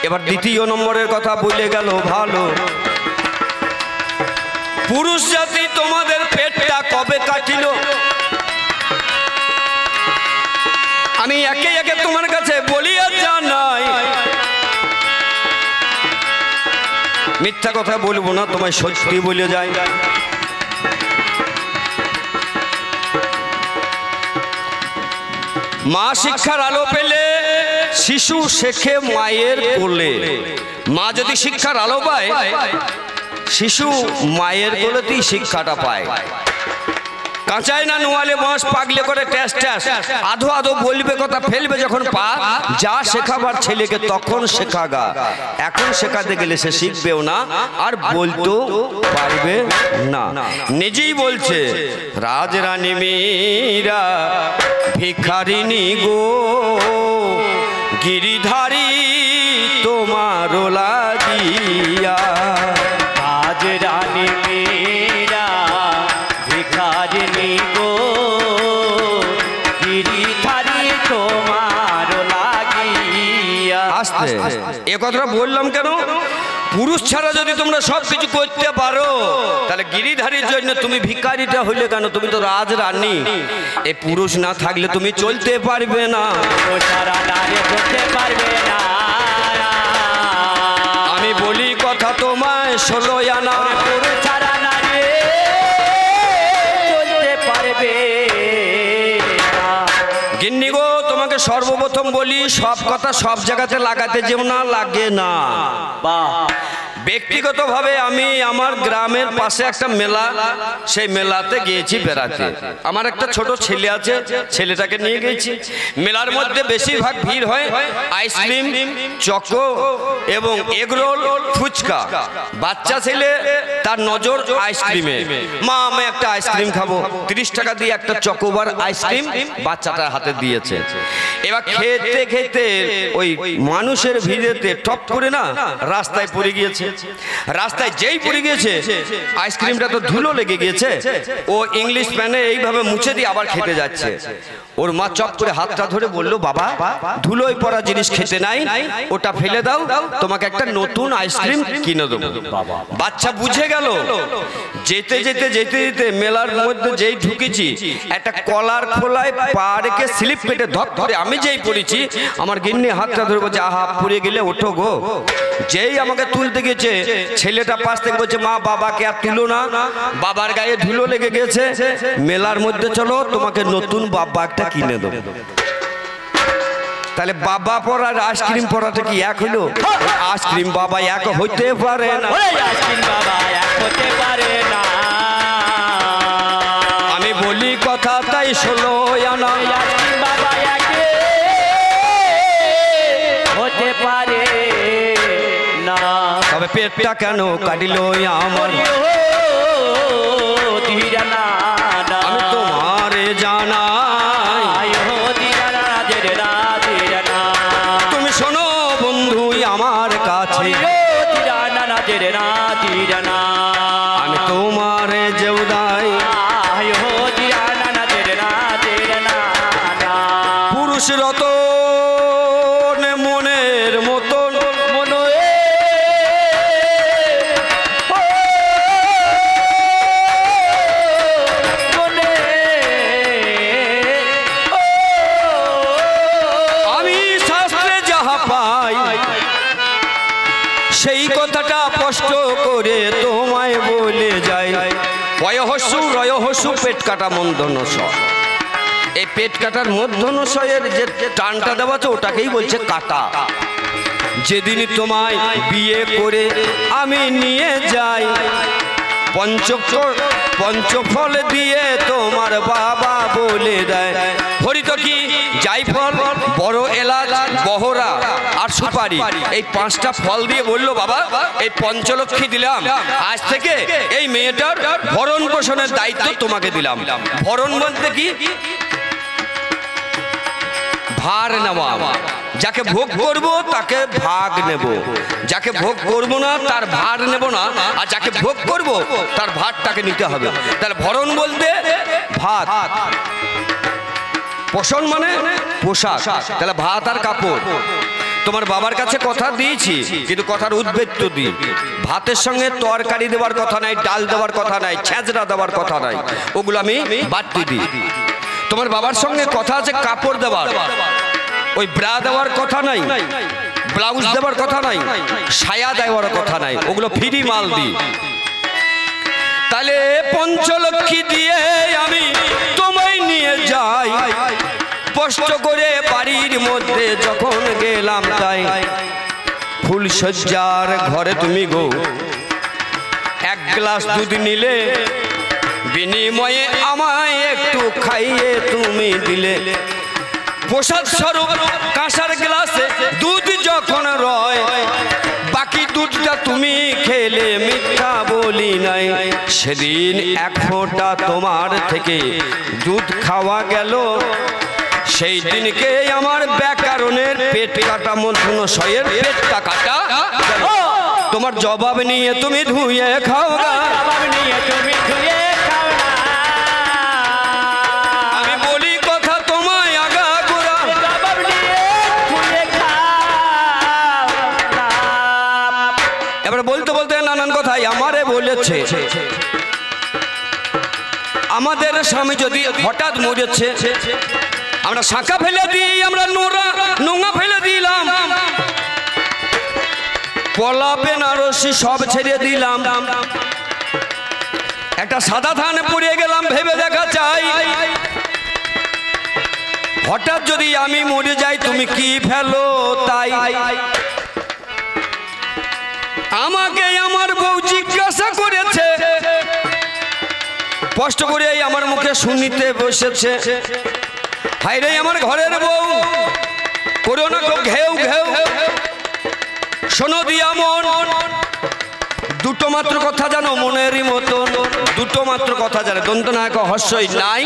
এবার দ্বিতীয় নম্বরের কথা বলে গেল ভালো। পুরুষ জাতি তোমাদের পেটটা কবে কাটিল? আমি একে একে তোমার কাছে বলিয়া জানাই, মিথ্যা কথা বলবো না, তোমায় সত্যি বলে যাই। মা শিক্ষার আলো পেলে শিশু শেখে মায়ের কোলে। মা যদি শিক্ষার আলো পায়, শিশু মায়ের কোলেতেই শিক্ষাটা পায়। কাঁচাই না নোয়ালে বাঁশ পাগলে করে ট্যাস ট্যাস, আধো আধো বলবে কথা ফেলবে যখন পা। যা শেখাবার ছেলেকে তখন শেখাগা, এখন শেখাতে গেলে সে শিখবেও না আর বলতেও পারবে না। নিজেই বলছে রাজরানী মীরা ভিখারিনী গো, গিরিধারী তোমার লাগিয়া। রাজরানী মীরা ভিখারিনী গো, গিরিধারী তোমার লাগিয়া। আস্তে এ কথাটা বললাম কেন? পুরুষ ছাড়া যদি তোমরা সবকিছু করতে পারো, তাহলে গিরিধারীর জন্য তুমি ভিখারিটা হইলে কেন? তুমি তো রাজরানী। এই পুরুষ না থাকলে তুমি চলতে পারবে না। সারা নারী করতে পারবে না। আমি বলি কথা তোমায় 16 আনা। পুরুষ ছাড়া নারী চলতে পারবে না। গিন্নি গো, তোমাকে সর্বপ্রথম বলি, সব কথা সব জায়গাতে লাগাতে যেও না, লাগে না। বাহ। ব্যক্তিগতভাবে আমি আমার গ্রামের পাশে একটা মেলা, সেই মেলাতে গিয়েছি বেড়াতে। আমার একটা ছোট ছেলে আছে, ছেলেটাকে নিয়ে গেছি। মেলার মধ্যে বেশিরভাগ ভিড় হয় আইসক্রিম, চকো এবং এগরোল, ফুচকা। বাচ্চা ছেলে তার নজর আইসক্রিমে। মা আমি একটা আইসক্রিম খাবো, 30 টাকা দিয়ে একটা চকোবার আইসক্রিম বাচ্চাটার হাতে দিয়েছে। এবার খেতে খেতে ওই মানুষের ভিড়েতে টপ করে না রাস্তায় পড়ে গিয়েছে। রাস্তায় যেই পড়ে গিয়েছে, আইসক্রিমটা তো ধুলো লেগে গিয়েছে। ও ইংলিশ প্যানে এইভাবে মুছে দিয়ে আবার খেতে যাচ্ছে। ওর মা চপ করে হাতটা ধরে বলল, বাবা ধুলোয় পড়া জিনিস খেতে নাই, ওটা ফেলে দাও, তোমাকে একটা নতুন আইসক্রিম কিনে দেবো। বাচ্চা বুঝে গেল। যেতে যেতে যেতে যেতে মেলার মধ্যে যেই ঢুকেছি, একটা কলার খোলায় পা রেখে স্লিপ পেটে ধপ ধরে আমি যেই পড়েছি, আমার গিন্নি হাতটা ধরে বলছে, আহা পড়ে গেলে ওঠো গো। যেই আমাকে তুলতে গেছে, ছেলেটা পাশ থেকে বলছে, মা বাবাকে আর তুলো না, বাবার গায়ে ধুলো লেগে গেছে, মেলার মধ্যে চলো, তোমাকে নতুন বাবা একটা কিনে দেবো। তাহলে বাবা পড়া আর আইসক্রিম পড়াটা কি এক হইলো? আইসক্রিম বাবা এক হইতে পারে না। আইসক্রিম বাবা এক হতে পারে না। আমি বলি কথা তাই 16 আনা। আইসক্রিম বাবা এক হতে পারে না। তবে পেটটা কেন কাটিল আমার? ধীরানা আমি তোমারে জানাই, তুমি শোনো বন্ধু আমার কাছে, আমি তোমারে জেউদাই। পুরুষ রতন মনের মতন, সেই কথাটা স্পষ্ট করে তোমায় বলে যাই। অয়হস্যু রয়হস্যু পেট কাটা মূর্ধন্য ষ। এই পেট কাটার মূর্ধন্য ষয়ের যে টানটা দেওয়া আছে ওটাকেই বলছে কাটা। যেদিন তোমায় বিয়ে করে আমি নিয়ে যাই, পঞ্চফল দিয়ে তোমার বাবা বলে দেয়, হরিত কি জায়ফল, বড় এলাচ, বহরা আর সুপারি, এই 5টা ফল দিয়ে বললো বাবা এই পঞ্চলক্ষ্মী দিলাম, আজ থেকে এই মেয়েটার ভরণ পোষণের দায়িত্ব তোমাকে দিলাম। ভরণ বলতে কি? ভার নেওয়া। যাকে ভোগ করব তাকে ভাগ নেব, যাকে ভোগ করব না তার ভার নেব না, আর যাকে ভোগ করব তার ভাতটাকে নিতে হবে। তাহলে ভরণ বলতে ভাত, পোষণ মানে পোশাক, তাহলে ভাত আর কাপড়। তোমার বাবার কাছে কথা দিয়েছি, কিন্তু কথার উদ্বেগ দিই। ভাতের সঙ্গে তরকারি দেওয়ার কথা নাই, ডাল দেওয়ার কথা নাই, ছেঁচড়া দেওয়ার কথা নাই, ওগুলো আমি বাড়তি দিই। তোমার বাবার সঙ্গে কথা আছে কাপড় দেওয়ার, ওই ব্রা দেওয়ার কথা নাই, ব্লাউজ দেওয়ার কথা নাই, সায়া দেওয়ার কথা নাই, ওগুলো ফ্রি মাল দিই। তাহলে পঞ্চলক্ষ্মী দিয়ে আমি তোমায় নিয়ে যাই, স্পষ্ট করে বাড়ির মধ্যে যখন গেলাম তাই ফুলসজ্জার ঘরে তুমি গো 1 গ্লাস দুধ নিলে, বিনিময়ে আমায় একটু খাইয়ে তুমি দিলে। প্রসাদ স্বরূপ কাঁসার গ্লাসে দুধ যখন রয়, বাকি দুধটা তুমি খেলে, মিথ্যা বলি নাই। সেদিন 1 ফোঁটা তোমার থেকে দুধ খাওয়া গেল, সেই দিনকে আমার ব্যাকরণের পেট কাটা মূর্ধন্য ষয়ের পেটটা কাটা। তোমার জবাব নিয়ে তুমি ধুয়ে খাও গা, জবাব নিয়ে তুমি ধুয়ে খাও না। আমি বলি কথা তোমায় আগা গোড়া, জবাব নিয়ে ধুয়ে খাও না। এবার বলতে বলতে নানান কথাই আমারে বলেছে। আমাদের স্বামী যদি হঠাৎ মরেছে, আমরা শাঁখা ফেলে দিই, আমরা নোংা ফেলে দিলাম, পলা বেনারসি সব ছেড়ে দিলাম, একটা সাদা ধান পড়ে গেলাম, ভেবে দেখা চাই হঠাৎ যদি আমি মরে যাই তুমি কি ফেলো তাই। আমাকে আমার বউ জিজ্ঞাসা করেছে, স্পষ্ট করে আমার মুখে শুনিতে বসেছে, হায় রে আমার ঘরের বউ, করো না ঘেউ ঘেউ, শোনো দিয়া মন। দুটো মাত্র কথা জানো মনেরই মতন, দুটো মাত্র কথা জানে, দন্ত নায়ক হস্যই নাই।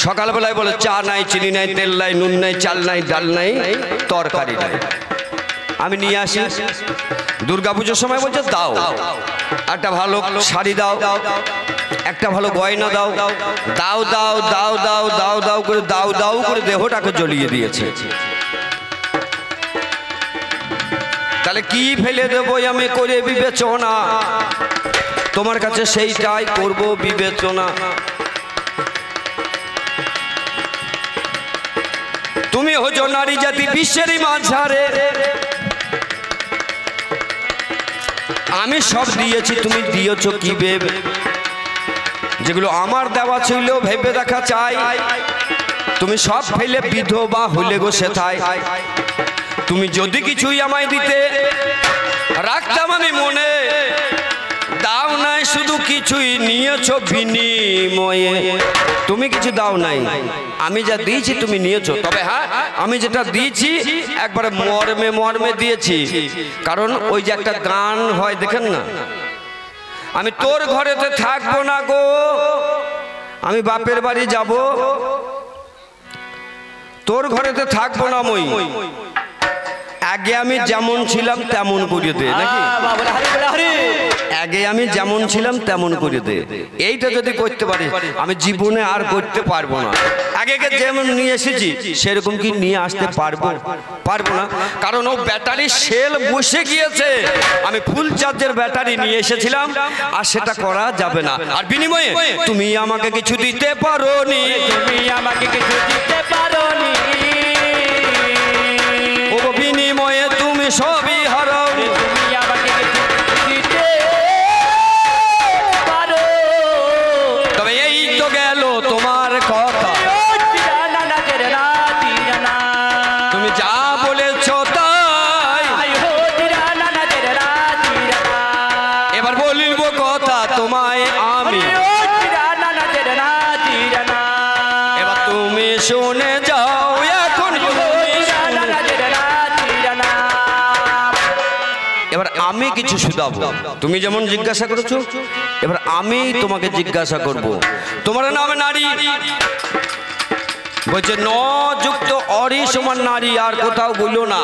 সকালবেলায় বলে চা নাই, চিনি নাই, তেল নাই, নুন নাই, চাল নাই, ডাল নাই, তরকারি নাই, আমি নিয়ে আসি। দুর্গাপুজোর সময় বলছে দাও, একটা ভালো শাড়ি দাও, একটা ভালো গয়না দাও, দাও দাও দাও দাও দাও দাও করে দাও দাও করে দেহটাকে জ্বলিয়ে দিয়েছে। তাহলে কি ফেলে দেবো আমি করে বিবেচনা, তোমার কাছে সেইটাই করব বিবেচনা। তুমি হছো নারী জাতি বিশ্বেরই মাঝারে, আমি সব দিয়েছি, তুমি দিয়েছো কি ভেবে? যেগুলো আমার দেওয়া ছিল ভেবে দেখা চাই, তুমি সব ফেলে বিধবা হলে গো সেথায়। তুমি যদি কিছুই আমায় দিতে রাখতাম আমি মনে, দাও নাই শুধু কিছুই নিয়েছো বিনিময়ে। তুমি কিছু দাও নাই, আমি যা দিয়েছি তুমি নিয়েছো। তবে হ্যাঁ, আমি যেটা দিয়েছি একবারে মর্মে মর্মে দিয়েছি। কারণ ওই যে একটা গান হয় দেখেন না, আমি তোর ঘরেতে থাকবো না গো, আমি বাপের বাড়ি যাব, তোর ঘরেতে থাকবো না মই, আগে আমি যেমন ছিলাম তেমন করে দে। নাকি আগে আমি যেমন ছিলাম তেমন করে দে, এইটা যদি করতে পারি আমি জীবনে আর করতে পারবো না। আগে যেমন নিয়ে এসেছি সেরকম কি নিয়ে আসতে পারবো না, কারণ ও ব্যাটারি সেল বসে গিয়েছে। আমি ফুল চার্জের ব্যাটারি নিয়ে এসেছিলাম, আর সেটা করা যাবে না। আর বিনিময়ে তুমি আমাকে কিছু দিতে পারোনি, তুমি আমাকে কিছু দিতে পারোনি, ও বিনিময়ে তুমি সবই যাও এখন তুমি। এবার আমি কিছু শুধাবো, তুমি যেমন জিজ্ঞাসা করেছো এবার আমি তোমাকে জিজ্ঞাসা করব। তোমার নাম নারী, বলছে ন যুক্ত অরি সমান নারী, আর কোথাও বললো না।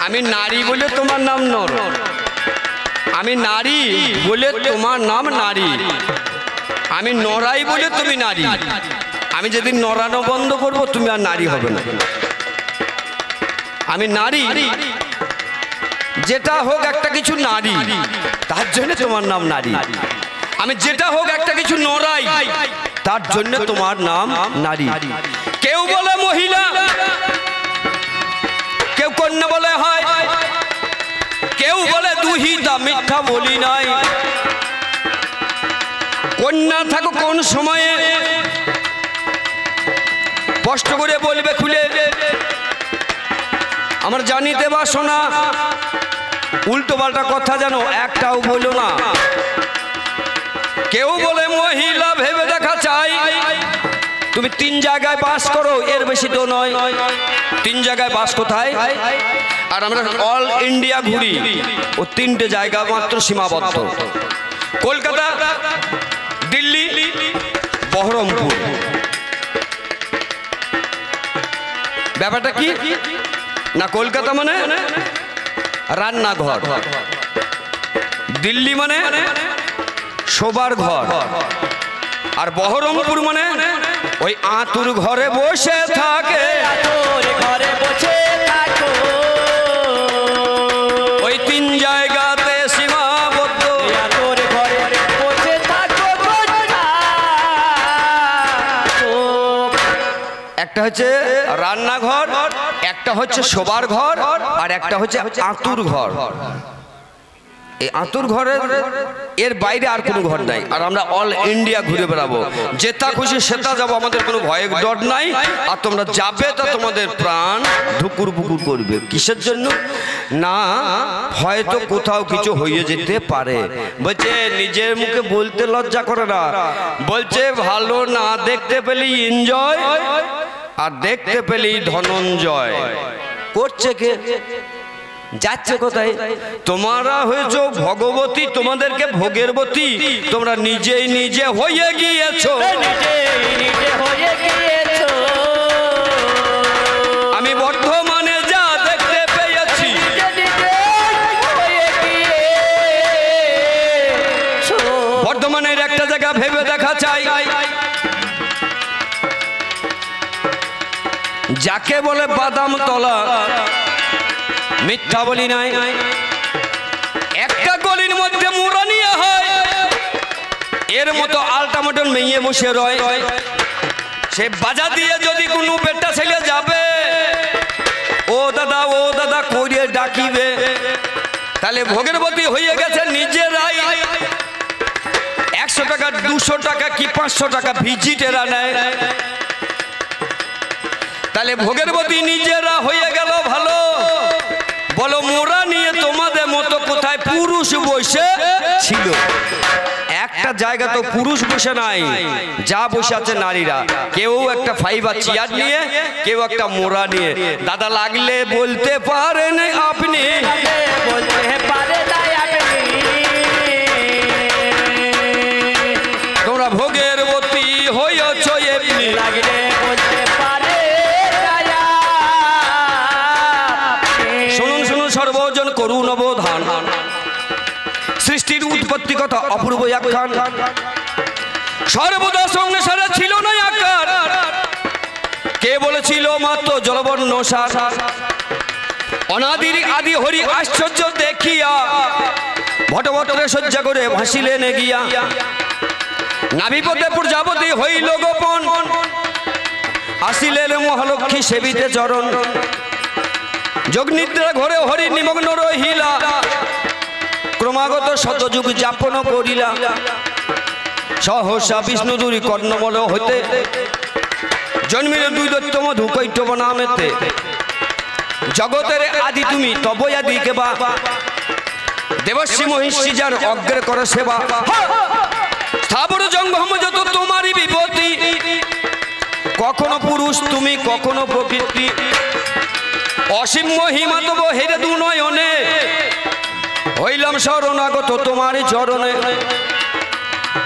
আমি নারী বলে তোমার নাম নর, আমি নারী বলে তোমার নাম নারী, আমি নরাই বলে তুমি নারী। আমি যেদিন নরানো বন্ধ করব তুমি আর নারী হবে না। আমি নারী, যেটা হোক একটা কিছু নারী, তার জন্য তোমার নাম নারী। আমি যেটা হোক একটা কিছু নরাই, তার জন্য তোমার নাম নারী। কেউ বলে মহিলা, কেউ কন্যা বলে হয়, কেউ বলে দুহিতা, মিথ্যা বলি নাই। কন্যা থাকো কোন সময়ে স্পষ্ট করে বলবে খুলে, আমার জানিতে বাসনা। উল্টো পাল্টা কথা জানো একটাও বলো না। কেউ বলে মহিলা, ভেবে দেখা চাই। তুমি 3 জায়গায় বাস করো, এর বেশি তো নয়। 3 জায়গায় বাস কোথায়? আর আমরা অল ইন্ডিয়া ঘুরি, ও 3টে জায়গা মাত্র সীমাবদ্ধ। কলকাতা, দিল্লি, বহরমপুর। ব্যাপারটা কি না, কলকাতা মানে রান্নাঘর, দিল্লি মানে শোবার ঘর, আর বহরমপুর মানে ওই আতুর ঘরে বসে থাকে। ওই 3 জায়গাতে সীমাবদ্ধ। একটা হচ্ছে রান্নাঘর, একটা হচ্ছে শোবার ঘর, আর একটা হচ্ছে আতুর ঘর। এই আতুর ঘরের এর বাইরে আর কোনো ঘর নাই। আর আমরা অল ইন্ডিয়া ঘুরে বেড়াবো, যেটা খুশি সেটা যাবো, আমাদের কোনো ভয়ের ডর নাই। আর তোমরা যাবে তা তোমাদের প্রাণ ধুকুর বুকুর করবে। কিসের জন্য না, হয়তো কোথাও কিছু হয়ে যেতে পারে। বলছে নিজের মুখে বলতে লজ্জা করে না, বলছে ভালো না দেখতে পেলি এনজয়, আর দেখতে পেলি ধনঞ্জয়। করছে কে, যাচ্ছে কোথায়? তোমরা হয়েছো ভগবতী, তোমাদেরকে ভোগেরবতী। তোমরা নিজেই নিজে হয়ে গিয়েছো। আমি বর্ধমানে যা দেখতে পেয়েছি, বর্ধমানের একটা জায়গা ভেবে দেখা চাই। যাকে বলে বাদাম তলা, মিথ্যা বলি নাই। একটা গলির মধ্যে মুড়া নিয়ে হয়, এর মতো আলটামটন মেয়ে বসে রয়। সে বাজা দিয়ে যদি কোনো বেটা ছেলে যাবে, ও দাদা করিয়ে ডাকিবে, তাহলে ভোগেরবতী হয়ে গেছে নিজেরাই। 100 টাকা 200 টাকা কি 500 টাকা ভিজিটেরা নেয়, তাহলে ভোগেরবতী নিজেরা হয়ে গেল ভালো। বলো মোরা নিয়ে তোমাদের মতো কোথায় পুরুষ বসে ছিল? একটা জায়গা তো পুরুষ বসে নাই, যা বসে আছে নারীরা। কেউ একটা ফাইবার চেয়ার নিয়ে, কেউ একটা মোরা নিয়ে। দাদা লাগলে বলতে পারেন আপনি, তোমরা ভোগেরবতী হয়েছ এমনি। শুনুন শুনুন সর্বজন করুন অবধান, সৃষ্টির উৎপত্তি কথা অপূর্ব আখ্যান। সর্বদা সংসারে ছিল না আকার, কে বলেছিল মাত্র জলবর্ণ সার। অনাদির আদি হরি আশ্চর্য দেখিয়া, ভটভটরে সজ্জা করে ভাসিলেন গিয়া। নাভিপথে প্রজাপতি হইল গোপন, আসিলেন মহালক্ষ্মী সেবিতে চরণ। যোগনিদ্রা ঘরে হরি নিমগ্ন রহিলা, ক্রমাগত শতযুগ যাপন করিলা। সহসা বিষ্ণু দূরি কর্ণমল হইতে, জন্মিলে 2 দৈত্য মধু কৈটব নামেতে। জগতের আদি তুমি তব আদি কেবা, দেবশ্রী মহিষী যার অগ্রে কর সেবা। স্থাবর জঙ্গম যত তোমারই বিপত্তি, কখনো পুরুষ তুমি কখনো প্রকৃতি, অসীম মহিমা তব হেরে দু নয়নে, হইলাম শরণাগত তোমারই চরণে।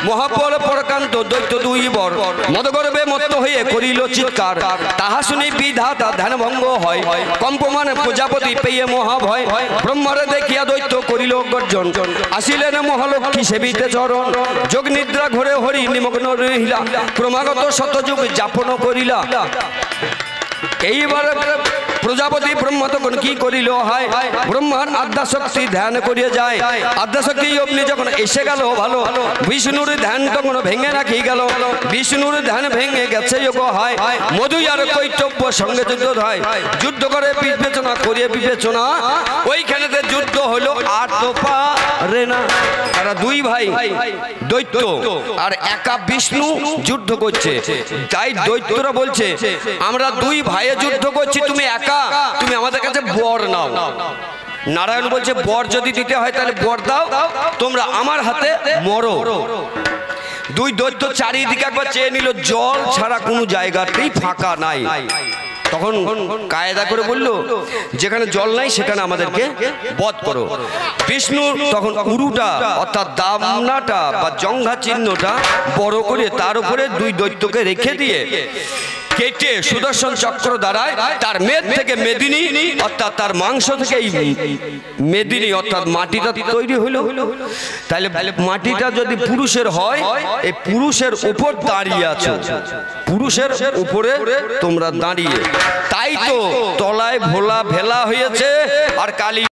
মহাপর পরকান্ত দৈত্য দুই বর মদগর্বে মত্ত হয়ে করিল চিৎকার, তাহা শুনি বিধাতা ধ্যান ভঙ্গ হয়, কম্পমান প্রজাপতি পেয়ে মহাভয়, ব্রহ্মারে দেখিয়া দৈত্য করিল গর্জন, আসিলেন মহালক্ষ্মী সেবিতে চরণ, যোগ নিদ্রা ঘরে হরি নিমগ্ন রহিলা, ক্রমাগত শতযুগ যাপন করিলা। এইবার প্রজাপতি ব্রহ্মা তখন কি করিল হয়, ব্রহ্মার আদ্যাশক্তি ধ্যান করিয়া যায়, আদ্যাশক্তি অগ্নি যখন এসে গেল ভালো, বিষ্ণুর ধ্যান তখন ভেঙে রাখি গেল, বিষ্ণুর ধ্যান ভেঙে গেছে হয়, মধু আর কৈতব্য সঙ্গে যুদ্ধ হয়, যুদ্ধ করে বিবেচনা করিয়ে বিবেচনা, ওইখানেতে যুদ্ধ হলো আর তো পারে না, তারা দুই ভাই দৈত্য আর একা বিষ্ণু যুদ্ধ করছে, তাই দৈত্যরা বলছে আমরা দুই ভাইয়ে যুদ্ধ করছি, তুমি একা, তুমি আমাদের কাছে বর নাও। নারায়ণ বলছে বর যদি দিতে হয় তাহলে বর দাও, তোমরা আমার হাতে মরো। দুই দৈত্য চারিদিকে একবার চেয়ে নিল, জল ছাড়া কোনো জায়গাতেই ফাঁকা নাই। তখন কায়দা করে বলল যেখানে জল নাই সেখানে আমাদেরকে বধ করো। বিষ্ণু তখন উরুটা অর্থাৎ দামনাটা বা জঙ্ঘা চিহ্নটা বড় করে তার উপরে দুই দৈত্যকে রেখে দিয়ে কেটে সুদর্শন চক্র দ্বারায় তার মেদ থেকে মেদিনী অর্থাৎ তার মাংস থেকে এই মেদিনী অর্থাৎ মাটিটা তৈরি হলো। তাহলে মাটিটা যদি পুরুষের হয়, এই পুরুষের উপর দাঁড়িয়ে আছো, পুরুষের উপরে তোমরা দাঁড়িয়ে, তাই তো তলায় ভোলা ভেলা হয়েছে আর কালী